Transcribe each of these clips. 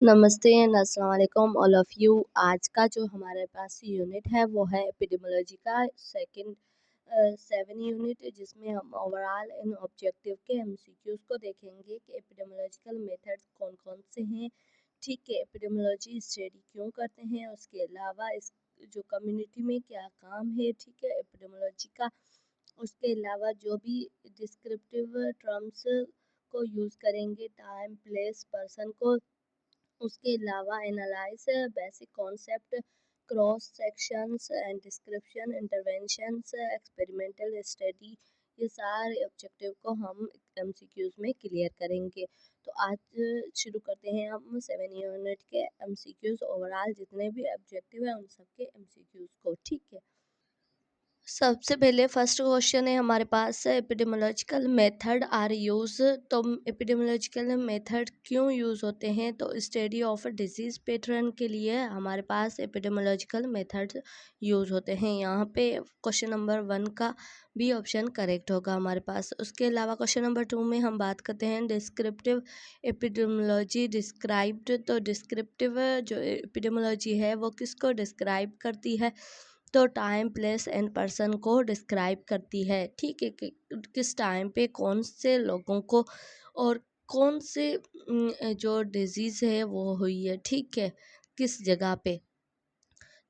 नमस्ते एंड अस्सलाम वालेकुम ऑल ऑफ यू। आज का जो हमारे पास यूनिट है वो है एपिडेमियोलॉजी का सेकंड 7 यूनिट, जिसमें हम ओवरऑल इन ऑब्जेक्टिव के एमसीक्यूज को देखेंगे कि एपिडेमियोलॉजिकल मेथड्स कौन कौन से हैं। ठीक है, एपिडेमियोलॉजी स्टडी क्यों करते हैं, उसके अलावा इस जो कम्युनिटी में क्या काम है। ठीक है, एपिडेमियोलॉजी का उसके अलावा जो भी डिस्क्रिप्टिव टर्म्स को यूज़ करेंगे, टाइम, प्लेस, पर्सन को। उसके अलावा analyse basic concept, cross sections and description, interventions, experimental study, ये सारे ऑब्जेक्टिव को हम एमसीक्यूज में क्लियर करेंगे। तो आज शुरू करते हैं हम 7 यूनिट के एमसीक्यूज, ओवरऑल जितने भी ऑब्जेक्टिव है उन सब के एमसीक्यूज को। ठीक है, सबसे पहले फर्स्ट क्वेश्चन है हमारे पास, एपिडेमियोलॉजिकल मेथड आर यूज। तो एपिडेमियोलॉजिकल मेथड क्यों यूज़ होते हैं? तो स्टडी ऑफ डिजीज़ पैटर्न के लिए हमारे पास एपिडेमियोलॉजिकल मेथड यूज़ होते हैं। यहाँ पे क्वेश्चन नंबर 1 का भी ऑप्शन करेक्ट होगा हमारे पास। उसके अलावा क्वेश्चन नंबर 2 में हम बात करते हैं डिस्क्रिप्टिव एपिडेमियोलॉजी डिस्क्राइब्ड। तो डिस्क्रिप्टिव जो एपिडेमियोलॉजी है वो किसको डिस्क्राइब करती है? तो टाइम, प्लेस एंड पर्सन को डिस्क्राइब करती है। ठीक है, कि किस टाइम पे कौन से लोगों को और कौन से जो डिजीज़ है वो हुई है। ठीक है, किस जगह पे।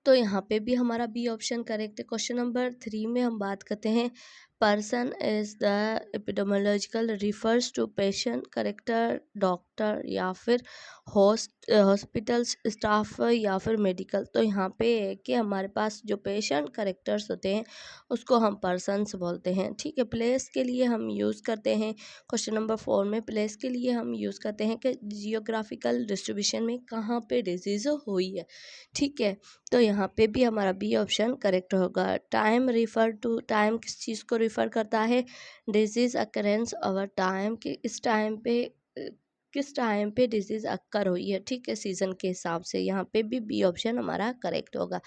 तो यहाँ पे भी हमारा बी ऑप्शन करेक्ट है। क्वेश्चन नंबर 3 में हम बात करते हैं, person is the epidemiological refers to patient, character, doctor या फिर हॉस्पिटल स्टाफ या फिर मेडिकल। तो यहाँ पे है कि हमारे पास जो पेशेंट करेक्टर्स होते हैं उसको हम पर्सन्स बोलते हैं। ठीक है, प्लेस के लिए हम यूज़ करते हैं, क्वेश्चन नंबर 4 में प्लेस के लिए हम यूज़ करते हैं कि जियोग्राफिकल डिस्ट्रीब्यूशन में कहाँ पे डिजीज़ हुई है। ठीक है, तो यहाँ पे भी हमारा बी ऑप्शन करेक्ट होगा। टाइम रिफ़र टू, टाइम किस चीज़ को रिफ़र करता है? डिजीज़ अकरेंस ओवर टाइम, कि इस टाइम पे किस टाइम पे डिजीज़ अक्कर हुई है। ठीक है, सीज़न के हिसाब से। यहाँ पे भी बी ऑप्शन हमारा करेक्ट होगा।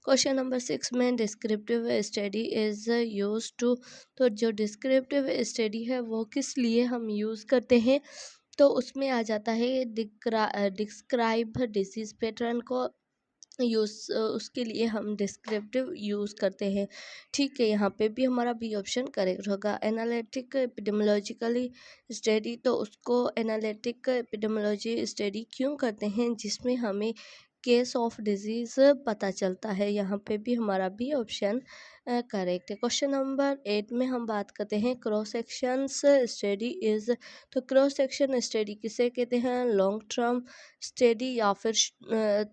क्वेश्चन नंबर 6 में descriptive study is use to. तो जो डिस्क्रिप्टिव स्टडी है वो किस लिए हम यूज़ करते हैं? तो उसमें आ जाता है डिस्क्राइब डिजीज़ पैटर्न को उसके लिए हम डिस्क्रिप्टिव यूज़ करते हैं। ठीक है, यहाँ पे भी हमारा बी ऑप्शन करेक्ट होगा। एनालिटिक एपिडेमियोलॉजिकली स्टडी, तो उसको एनालिटिक एपिडेमियोलॉजी स्टडी क्यों करते हैं? जिसमें हमें केस ऑफ डिजीज़ पता चलता है। यहाँ पे भी हमारा बी ऑप्शन करेक्ट है। क्वेश्चन नंबर 8 में हम बात करते हैं, क्रॉस सेक्शंस स्टडी इज़। तो क्रॉस सेक्शन स्टडी किसे कहते हैं? लॉन्ग टर्म स्टडी या फिर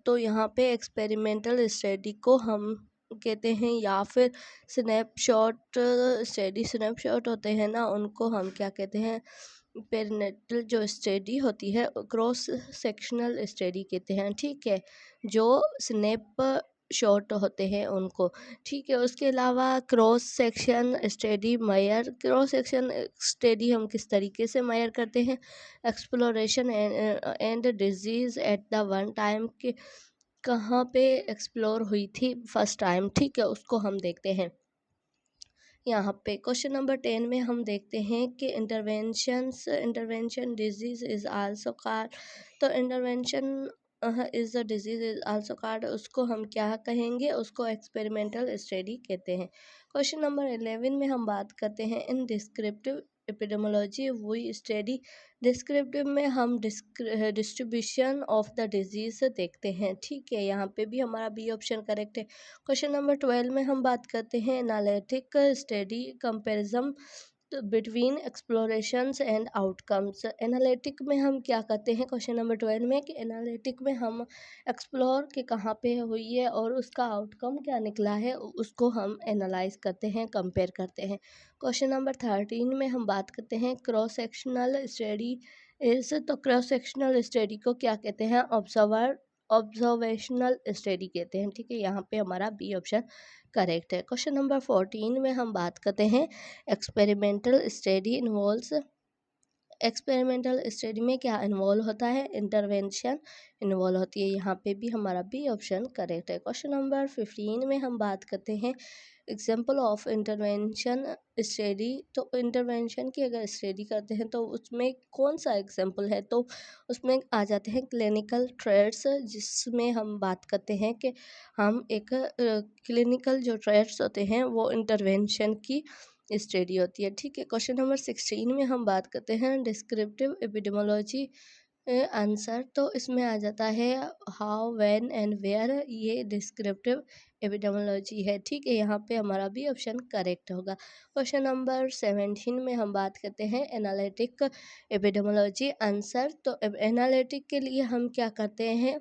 तो यहाँ पे एक्सपेरिमेंटल स्टडी को हम कहते हैं, या फिर स्नैपशॉट स्टडी, स्नैपशॉट होते हैं ना, उनको हम क्या कहते हैं? पेरिनेटल जो स्टडी होती है क्रॉस सेक्शनल स्टडी कहते हैं। ठीक है, जो स्नैप शॉट होते हैं उनको। ठीक है, उसके अलावा cross section study mayor, cross section study हम किस तरीके से मेयर करते हैं? Exploration and disease at the one time, के कहाँ पे एक्सप्लोर हुई थी फर्स्ट टाइम। ठीक है, उसको हम देखते हैं। यहाँ पे क्वेश्चन नंबर 10 में हम देखते हैं कि intervention disease is also card. तो intervention is a disease is also card, उसको हम क्या कहेंगे? उसको एक्सपेरिमेंटल स्टडी कहते हैं। क्वेश्चन नंबर 11 में हम बात करते हैं, in descriptive epidemiology we study. Descriptive में हम डिस्ट्रीब्यूशन ऑफ द डिजीज देखते हैं। ठीक है, यहाँ पे भी हमारा बी ऑप्शन करेक्ट है। क्वेश्चन नंबर 12 में हम बात करते हैं, analytic study comparison between explorations and outcomes. Analytic में हम क्या करते हैं क्वेश्चन नंबर 12 में, कि एनालिटिक में हम एक्सप्लोर के कहाँ पे हुई है और उसका आउटकम क्या निकला है उसको हम एनालाइज करते हैं, कंपेयर करते हैं। क्वेश्चन नंबर 13 में हम बात करते हैं, क्रॉस सेक्शनल स्टडी इज। तो क्रॉस सेक्शनल स्टडी को क्या कहते हैं? ऑब्जर्वेशनल स्टडी कहते हैं। ठीक है, यहाँ पे हमारा बी ऑप्शन करेक्ट है। क्वेश्चन नंबर 14 में हम बात करते हैं, experimental study involves. Experimental study में क्या इन्वॉल्व होता है? इंटरवेंशन इन्वॉल्व होती है। यहाँ पे भी हमारा बी ऑप्शन करेक्ट है। क्वेश्चन नंबर 15 में हम बात करते हैं, एग्जाम्पल ऑफ इंटरवेंशन स्टडी, तो इंटरवेंशन की अगर स्टडी करते हैं तो उसमें कौन सा एग्जाम्पल है, तो उसमें आ जाते हैं क्लिनिकल ट्रेड्स, जिसमें हम बात करते हैं कि हम एक क्लिनिकल जो ट्रेड्स होते हैं वो इंटरवेंशन की स्टडी होती है। ठीक है, क्वेश्चन नंबर 16 में हम बात करते हैं डिस्क्रिप्टिव एपिडेमोलॉजी आंसर, तो इसमें आ जाता है हाउ, व्हेन एंड वेयर, ये डिस्क्रिप्टिव एपिडेमोलॉजी है। ठीक है, यहाँ पे हमारा भी ऑप्शन करेक्ट होगा। क्वेश्चन नंबर 17 में हम बात करते हैं एनालिटिक एपिडेमोलॉजी आंसर, तो एनालिटिक के लिए हम क्या करते हैं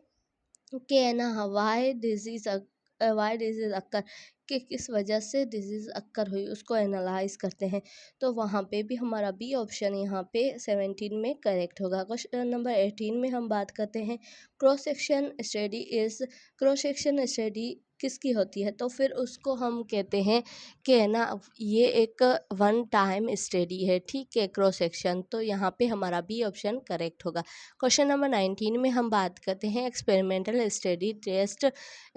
कि है ना वाई डिजीज अक्कर, कि किस वजह से डिजीज अक्कर हुई उसको एनालाइज करते हैं, तो वहाँ पे भी हमारा बी ऑप्शन यहाँ पे 17 में करेक्ट होगा। क्वेश्चन नंबर 18 में हम बात करते हैं cross section study is, cross section study किसकी होती है, तो फिर उसको हम कहते हैं कि है ना ये एक वन टाइम स्टडी है। ठीक है, क्रॉस सेक्शन, तो यहाँ पे हमारा बी ऑप्शन करेक्ट होगा। क्वेश्चन नंबर 19 में हम बात करते हैं experimental study test,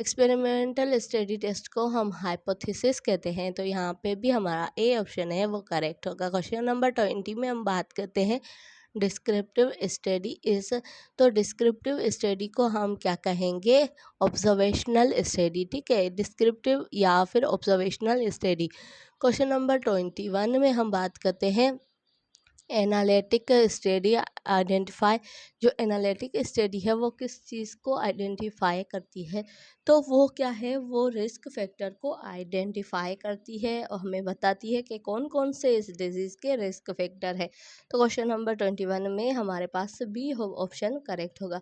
experimental study test को हम हाइपोथेसिस कहते हैं, तो यहाँ पे भी हमारा ए ऑप्शन है वो करेक्ट होगा। क्वेश्चन नंबर 20 में हम बात करते हैं डिस्क्रिप्टिव स्टडी इज, तो डिस्क्रिप्टिव स्टडी को हम क्या कहेंगे, ऑब्जर्वेशनल स्टडी। ठीक है, डिस्क्रिप्टिव या फिर ऑब्जर्वेशनल स्टडी। क्वेश्चन नंबर 21 में हम बात करते हैं एनालिटिक स्टडी आइडेंटिफाई, जो एनालिटिक स्टडी है वो किस चीज़ को आइडेंटिफाई करती है, तो वो क्या है, वो रिस्क फैक्टर को आइडेंटिफाई करती है और हमें बताती है कि कौन कौन से इस डिजीज़ के रिस्क फैक्टर है। तो क्वेश्चन नंबर 21 में हमारे पास बी ऑप्शन करेक्ट होगा।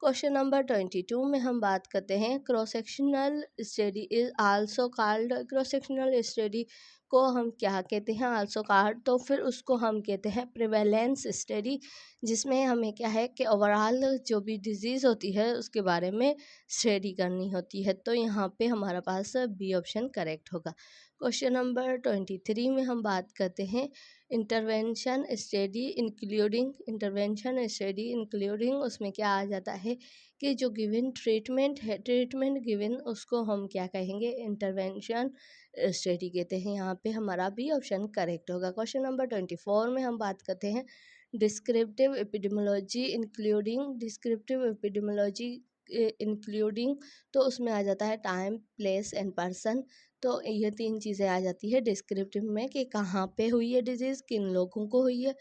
क्वेश्चन नंबर 22 में हम बात करते हैं cross sectional study is also called, cross sectional study को हम क्या कहते हैं, आल्सो कॉल्ड, तो फिर उसको हम कहते हैं प्रिवेलेंस स्टडी, जिसमें हमें क्या है कि ओवरऑल जो भी डिजीज़ होती है उसके बारे में स्टडी करनी होती है, तो यहाँ पे हमारा पास बी ऑप्शन करेक्ट होगा। क्वेश्चन नंबर 23 में हम बात करते हैं intervention study including, intervention study including उसमें क्या आ जाता है कि जो गिवन ट्रीटमेंट है, ट्रीटमेंट गिवन उसको हम क्या कहेंगे, इंटरवेंशन स्टडी कहते हैं। यहाँ पे हमारा भी ऑप्शन करेक्ट होगा। क्वेश्चन नंबर 24 में हम बात करते हैं descriptive epidemiology including, descriptive epidemiology including, तो उसमें आ जाता है टाइम, प्लेस एंड पर्सन, तो ये तीन चीज़ें आ जाती है डिस्क्रिप्टिव में कि कहाँ पे हुई है डिजीज़, किन लोगों को हुई है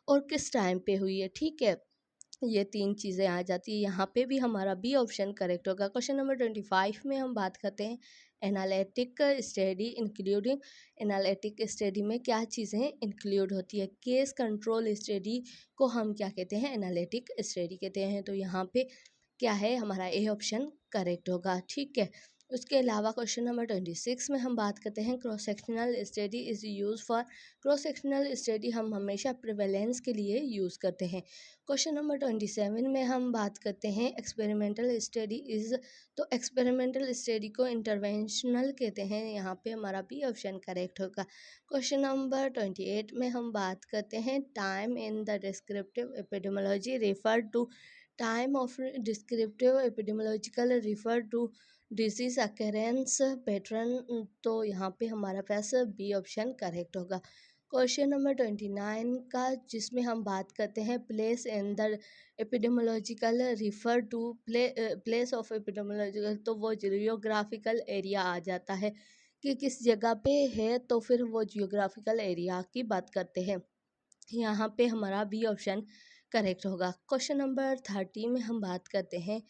और किस टाइम पे हुई है। ठीक है, ये तीन चीज़ें आ जाती है, यहाँ पे भी हमारा बी ऑप्शन करेक्ट होगा। क्वेश्चन नंबर 25 में हम बात करते हैं analytic study including, analytic study में क्या चीज़ें इंक्लूड होती है, केस कंट्रोल स्टडी को हम क्या कहते हैं, एनालिटिक स्टडी कहते हैं, तो यहाँ पे क्या है, हमारा ए ऑप्शन करेक्ट होगा। ठीक है, उसके अलावा क्वेश्चन नंबर 26 में हम बात करते हैं cross sectional study is use for, cross sectional study हम हमेशा प्रिवेलेंस के लिए यूज़ करते हैं। क्वेश्चन नंबर 27 में हम बात करते हैं एक्सपेरिमेंटल स्टडी इज़, तो एक्सपेरिमेंटल स्टडी को इंटरवेंशनल कहते हैं, यहाँ पे हमारा बी ऑप्शन करेक्ट होगा। क्वेश्चन नंबर 28 में हम बात करते हैं time in the descriptive epidemiology refer to, time of descriptive epidemiological refer to disease occurrence pattern, तो यहाँ पे हमारा पास बी ऑप्शन करेक्ट होगा। क्वेश्चन नंबर 29 का, जिसमें हम बात करते हैं place in the epidemiological refer to place of epidemiological, तो वो जियोग्राफिकल एरिया आ जाता है कि किस जगह पे है, तो फिर वो जियोग्राफिकल एरिया की बात करते हैं, यहाँ पे हमारा बी ऑप्शन करेक्ट होगा। क्वेश्चन नंबर 30 में हम बात करते हैं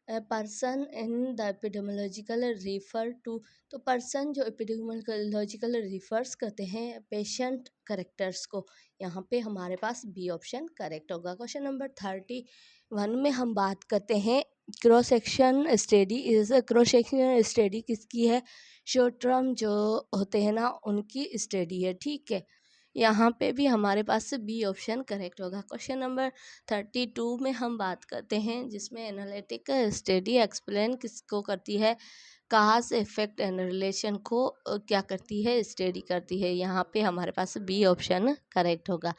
person in the epidemiological refer to, तो पर्सन जो एपिडेमोलॉजिकल रिफर्स करते हैं पेशेंट करेक्टर्स को, यहाँ पे हमारे पास बी ऑप्शन करेक्ट होगा। क्वेश्चन नंबर 31 में हम बात करते हैं cross section study is, cross section study किसकी है, शॉर्ट टर्म जो होते हैं ना उनकी स्टडी है। ठीक है, यहाँ पे भी हमारे पास बी ऑप्शन करेक्ट होगा। क्वेश्चन नंबर 32 में हम बात करते हैं जिसमें एनालिटिक स्टडी एक्सप्लेन किसको करती है, काज इफेक्ट एंड रिलेशन को क्या करती है, स्टडी करती है, यहाँ पे हमारे पास बी ऑप्शन करेक्ट होगा।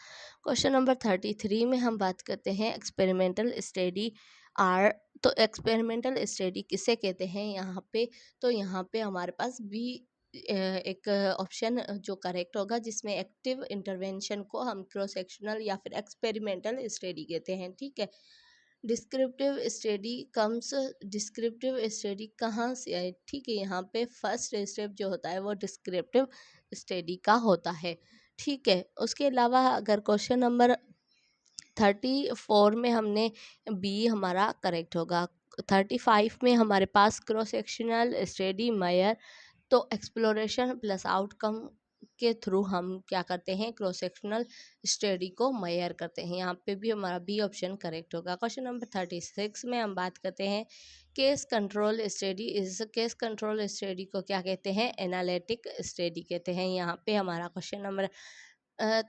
क्वेश्चन नंबर 33 में हम बात करते हैं एक्सपेरिमेंटल स्टडी आर, तो एक्सपेरिमेंटल स्टडी किसे कहते हैं यहाँ पे, तो यहाँ पे हमारे पास बी एक ऑप्शन जो करेक्ट होगा, जिसमें एक्टिव इंटरवेंशन को हम क्रॉस सेक्शनल या फिर एक्सपेरिमेंटल स्टडी कहते हैं। ठीक है। डिस्क्रिप्टिव स्टडी कहाँ से है? ठीक है, यहाँ पे फर्स्ट स्टेप जो होता है वो डिस्क्रिप्टिव स्टडी का होता है। ठीक है। उसके अलावा अगर क्वेश्चन नंबर 34 में हमने बी हमारा करेक्ट होगा। 35 में हमारे पास क्रॉस सेक्शनल स्टडी मेयर, तो एक्सप्लोरेशन प्लस आउटकम के थ्रू हम क्या करते हैं, क्रॉस सेक्शनल स्टडी को मेयर करते हैं। यहाँ पे भी हमारा बी ऑप्शन करेक्ट होगा। क्वेश्चन नंबर 36 में हम बात करते हैं case control study. Case control study को क्या कहते हैं, एनालिटिक स्टडी कहते हैं। यहाँ पे हमारा क्वेश्चन नंबर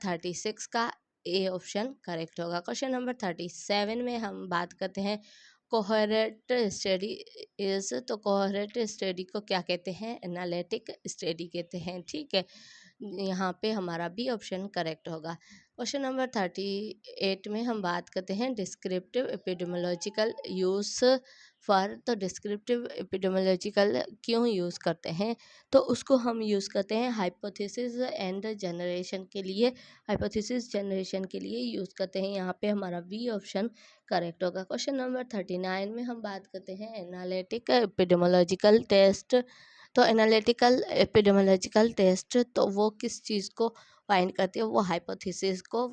36 का ए ऑप्शन करेक्ट होगा। क्वेश्चन नंबर 37 में हम बात करते हैं कोहेरेंट स्टडी इज, तो कोहेरेंट स्टडी को क्या कहते हैं, एनालिटिक स्टडी कहते हैं। ठीक है, यहाँ पे हमारा बी ऑप्शन करेक्ट होगा। क्वेश्चन नंबर 38 में हम बात करते हैं डिस्क्रिप्टिव एपिडेमियोलॉजिकल यूज फॉर, तो डिस्क्रिप्टिव एपिडेमियोलॉजिकल क्यों यूज़ करते हैं, तो उसको हम यूज़ करते हैं हाइपोथेसिस एंड जनरेशन के लिए, हाइपोथेसिस जनरेशन के लिए यूज़ करते हैं। यहाँ पे हमारा बी ऑप्शन करेक्ट होगा। क्वेश्चन नंबर 39 में हम बात करते हैं एनालिटिक एपिडेमियोलॉजिकल टेस्ट, तो एनालिटिकल एपिडेमियोलॉजिकल टेस्ट तो वो किस चीज़ को फाइंड करती है, वो हाइपोथेसिस को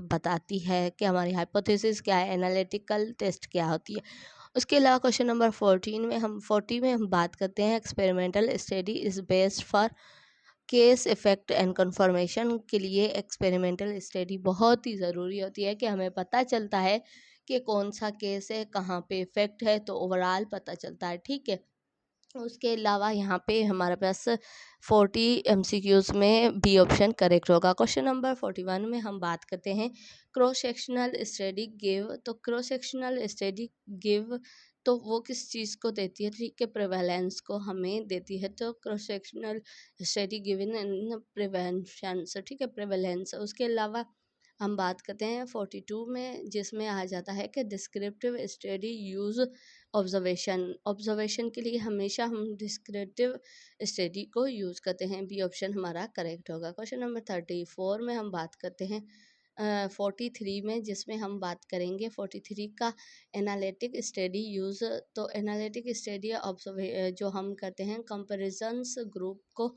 बताती है कि हमारी हाइपोथेसिस क्या है, एनालिटिकल टेस्ट क्या होती है। उसके अलावा क्वेश्चन नंबर 40 में हम बात करते हैं experimental study is based for case effect and confirmation के लिए एक्सपेरिमेंटल स्टडी बहुत ही ज़रूरी होती है कि हमें पता चलता है कि कौन सा केस है, कहाँ पे इफ़ेक्ट है, तो ओवरऑल पता चलता है। ठीक है। उसके अलावा यहाँ पे हमारे पास 40 एमसीक्यूज़ में बी ऑप्शन करेक्ट होगा। क्वेश्चन नंबर 41 में हम बात करते हैं क्रॉस सेक्शनल स्टडी गिव, तो क्रॉस सेक्शनल स्टडी गिव तो वो किस चीज़ को देती है, ठीक है, प्रिवेलेंस को हमें देती है। तो cross sectional study given in prevention, ठीक है, प्रिवेलेंस। उसके अलावा हम बात करते हैं 42 में, जिसमें आ जाता है कि descriptive study use observation, observation के लिए हमेशा हम डिस्क्रिप्टिव स्टडी को यूज़ करते हैं। बी ऑप्शन हमारा करेक्ट होगा। क्वेश्चन नंबर 34 में हम बात करते हैं 43 में, जिसमें हम बात करेंगे 43 का एनालिटिक स्टडी यूज़, तो एनालिटिक स्टडी ऑब्जर्वे जो हम करते हैं कंपेरिजन्स ग्रुप को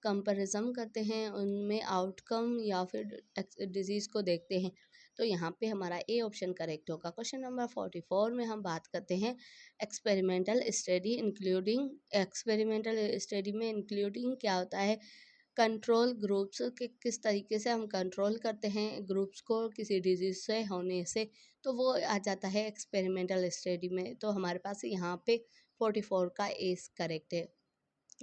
कंपेरिजन करते हैं, उनमें आउटकम या फिर डिजीज़ को देखते हैं। तो यहाँ पे हमारा ए ऑप्शन करेक्ट होगा। क्वेश्चन नंबर 44 में हम बात करते हैं experimental study including, experimental study में इंक्लूडिंग क्या होता है, कंट्रोल ग्रुप्स के किस तरीके से हम कंट्रोल करते हैं ग्रुप्स को किसी डिजीज़ से होने से, तो वो आ जाता है एक्सपेरिमेंटल स्टडी में। तो हमारे पास यहाँ पे 44 का एस करेक्ट है।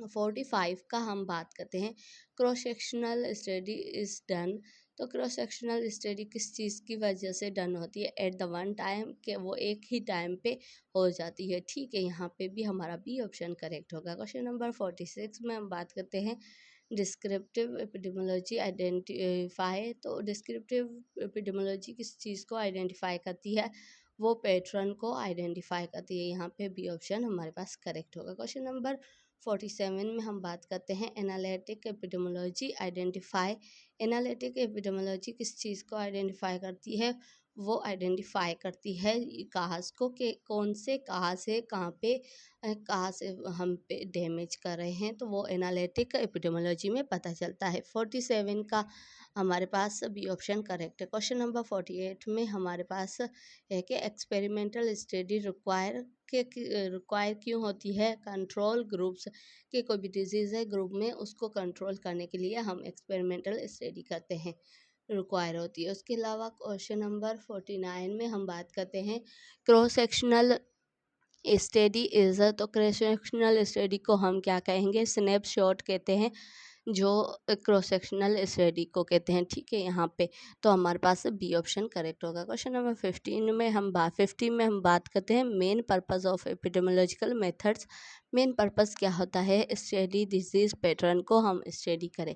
45 का हम बात करते हैं cross sectional study is done, तो क्रॉस सेक्शनल स्टडी किस चीज़ की वजह से डन होती है, एट द वन टाइम, के वो एक ही टाइम पे हो जाती है। ठीक है, यहाँ पे भी हमारा बी ऑप्शन करेक्ट होगा। क्वेश्चन नंबर 46 में हम बात करते हैं डिस्क्रिप्टिव एपिडेमियोलॉजी आइडेंटिफाई, तो डिस्क्रिप्टिव एपिडेमियोलॉजी किस चीज़ को आइडेंटिफाई करती है, वो पैटर्न को आइडेंटिफाई करती है। यहाँ पे बी ऑप्शन हमारे पास करेक्ट होगा। क्वेश्चन नंबर 47 में हम बात करते हैं analytic epidemiology identify, analytic epidemiology किस चीज़ को आइडेंटिफाई करती है, वो आइडेंटिफाई करती है काज को, कि कौन से कहाँ से कहाँ पे कहाँ से हम पे डैमेज कर रहे हैं, तो वो एनालिटिक एपिडेमियोलॉजी में पता चलता है। 47 का हमारे पास बी ऑप्शन करेक्ट है। क्वेश्चन नंबर 48 में हमारे पास है कि एक्सपेरिमेंटल स्टडी रिक्वायर क्यों होती है, कंट्रोल ग्रुप्स के कोई भी डिजीज़ है ग्रुप में, उसको कंट्रोल करने के लिए हम एक्सपेरिमेंटल स्टडी करते हैं, रिक्वायर होती है। उसके अलावा क्वेश्चन नंबर 49 में हम बात करते हैं क्रॉस सेक्शनल स्टडी इज़, तो क्रॉस सेक्शनल स्टडी को हम क्या कहेंगे, स्नैपशॉट कहते हैं, जो क्रॉस सेक्शनल स्टडी को कहते हैं। ठीक है, यहाँ पे तो हमारे पास बी ऑप्शन करेक्ट होगा। क्वेश्चन नंबर 50 में हम बात करते हैं main purpose of epidemiological methods, main purpose क्या होता है, स्टडी डिजीज़ पैटर्न को हम स्टडी करें,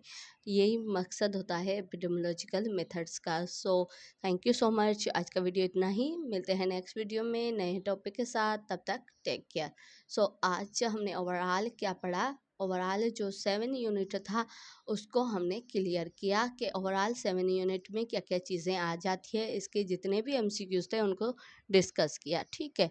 यही मकसद होता है एपिडेमियोलॉजिकल मेथड्स का। So thank you so much, आज का वीडियो इतना ही, मिलते हैं नेक्स्ट वीडियो में नए टॉपिक के साथ, तब तक टेक केयर। सो आज हमने ओवरऑल क्या पढ़ा, ओवरऑल जो 7 यूनिट था उसको हमने क्लियर किया कि ओवरऑल 7 यूनिट में क्या-क्या चीज़ें आ जाती है, इसके जितने भी एमसीक्यूज़ थे उनको डिस्कस किया, ठीक है।